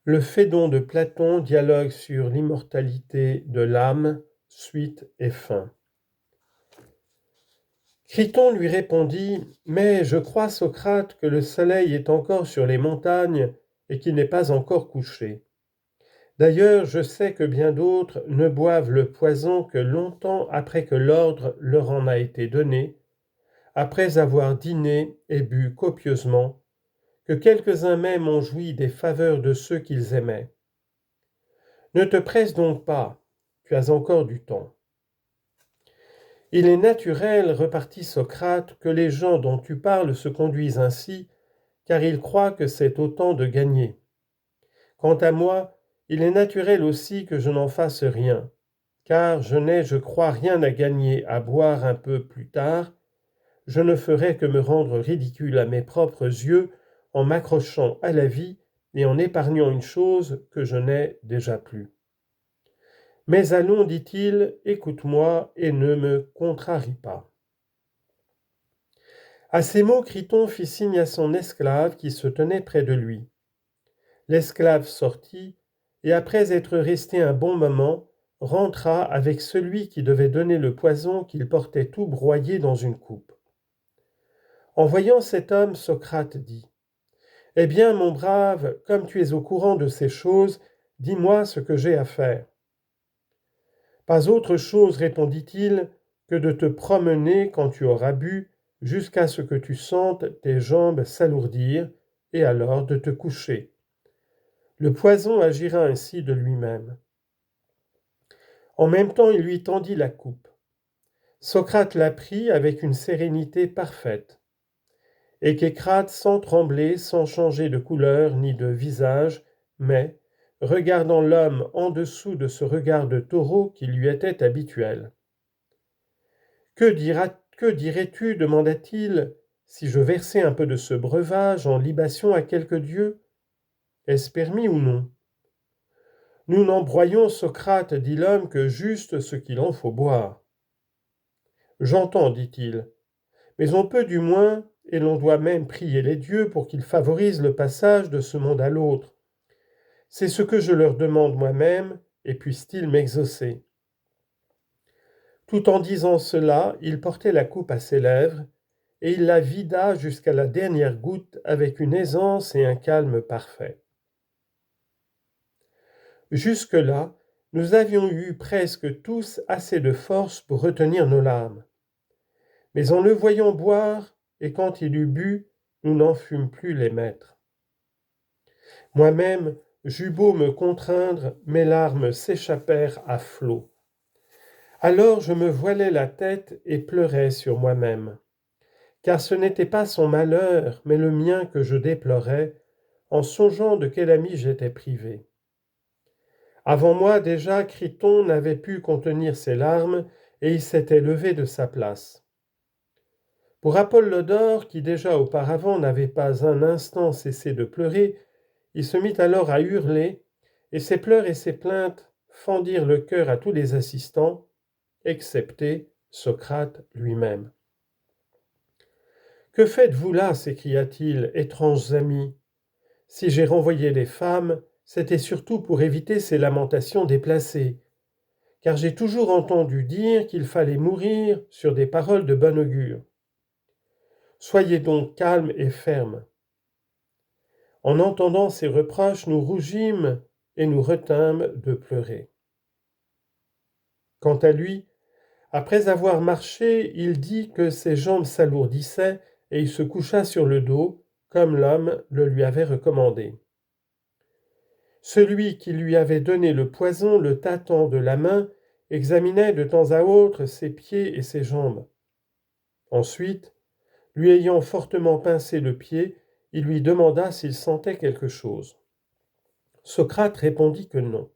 Le Phédon de Platon dialogue sur l'immortalité de l'âme, suite et fin. Criton lui répondit : « Mais je crois, Socrate, que le soleil est encore sur les montagnes et qu'il n'est pas encore couché. D'ailleurs, je sais que bien d'autres ne boivent le poison que longtemps après que l'ordre leur en a été donné, après avoir dîné et bu copieusement, que quelques-uns même ont joui des faveurs de ceux qu'ils aimaient. Ne te presse donc pas, tu as encore du temps. » Il est naturel, repartit Socrate, que les gens dont tu parles se conduisent ainsi, car ils croient que c'est autant de gagner. Quant à moi, il est naturel aussi que je n'en fasse rien, car je n'ai, je crois, rien à gagner à boire un peu plus tard. Je ne ferai que me rendre ridicule à mes propres yeux en m'accrochant à la vie et en épargnant une chose que je n'ai déjà plus. Mais allons, dit-il, écoute-moi et ne me contrarie pas. À ces mots, Criton fit signe à son esclave qui se tenait près de lui. L'esclave sortit, et après être resté un bon moment, rentra avec celui qui devait donner le poison qu'il portait tout broyé dans une coupe. En voyant cet homme, Socrate dit : « Eh bien, mon brave, comme tu es au courant de ces choses, dis-moi ce que j'ai à faire. » « Pas autre chose, répondit-il, que de te promener quand tu auras bu, jusqu'à ce que tu sentes tes jambes s'alourdir, et alors de te coucher. Le poison agira ainsi de lui-même. » En même temps, il lui tendit la coupe. Socrate la prit avec une sérénité parfaite. Échécrate, sans trembler, sans changer de couleur ni de visage, mais, regardant l'homme en dessous de ce regard de taureau qui lui était habituel. « Que dirais-tu, demanda-t-il, si je versais un peu de ce breuvage en libation à quelque dieu ? Est-ce permis ou non ? » « Nous n'embroyons, Socrate, dit l'homme, que juste ce qu'il en faut boire. » « J'entends, dit-il, mais on peut du moins, et l'on doit même prier les dieux pour qu'ils favorisent le passage de ce monde à l'autre. C'est ce que je leur demande moi-même, et puissent-ils m'exaucer. » Tout en disant cela, il portait la coupe à ses lèvres, et il la vida jusqu'à la dernière goutte avec une aisance et un calme parfait. Jusque-là, nous avions eu presque tous assez de force pour retenir nos larmes. Mais en le voyant boire, et quand il eut bu, nous n'en fûmes plus les maîtres. Moi-même, j'eus beau me contraindre, mes larmes s'échappèrent à flots. Alors je me voilai la tête et pleurais sur moi-même, car ce n'était pas son malheur, mais le mien que je déplorais, en songeant de quel ami j'étais privé. Avant moi déjà, Criton n'avait pu contenir ses larmes, et il s'était levé de sa place. Pour Apollodore, qui déjà auparavant n'avait pas un instant cessé de pleurer, il se mit alors à hurler, et ses pleurs et ses plaintes fendirent le cœur à tous les assistants, excepté Socrate lui-même. « Que faites-vous là ? S'écria-t-il, étranges amis. Si j'ai renvoyé les femmes, c'était surtout pour éviter ces lamentations déplacées, car j'ai toujours entendu dire qu'il fallait mourir sur des paroles de bon augure. Soyez donc calmes et fermes. » En entendant ces reproches, nous rougîmes et nous retînmes de pleurer. Quant à lui, après avoir marché, il dit que ses jambes s'alourdissaient et il se coucha sur le dos, comme l'homme le lui avait recommandé. Celui qui lui avait donné le poison, le tâtant de la main, examinait de temps à autre ses pieds et ses jambes. Ensuite, lui ayant fortement pincé le pied, il lui demanda s'il sentait quelque chose. Socrate répondit que non.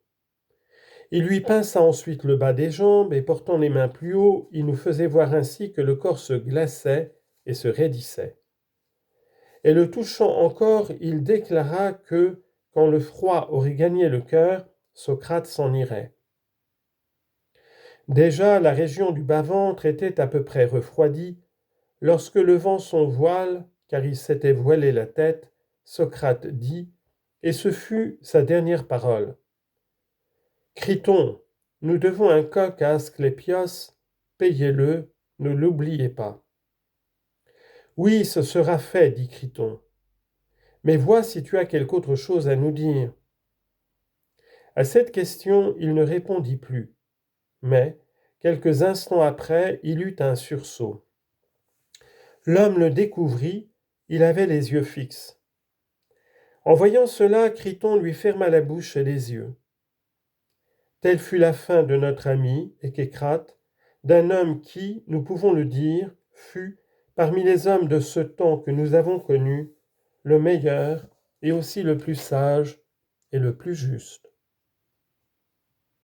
Il lui pinça ensuite le bas des jambes et portant les mains plus haut, il nous faisait voir ainsi que le corps se glaçait et se raidissait. Et le touchant encore, il déclara que, quand le froid aurait gagné le cœur, Socrate s'en irait. Déjà, la région du bas-ventre était à peu près refroidie, lorsque levant son voile, car il s'était voilé la tête, Socrate dit : et ce fut sa dernière parole. Criton, nous devons un coq à Asclépios, payez-le, ne l'oubliez pas. Oui, ce sera fait, dit Criton. Mais vois si tu as quelque autre chose à nous dire. À cette question, il ne répondit plus, mais, quelques instants après, il eut un sursaut. L'homme le découvrit, il avait les yeux fixes. En voyant cela, Criton lui ferma la bouche et les yeux. Telle fut la fin de notre ami, Ékécrate, d'un homme qui, nous pouvons le dire, fut, parmi les hommes de ce temps que nous avons connu, le meilleur et aussi le plus sage et le plus juste.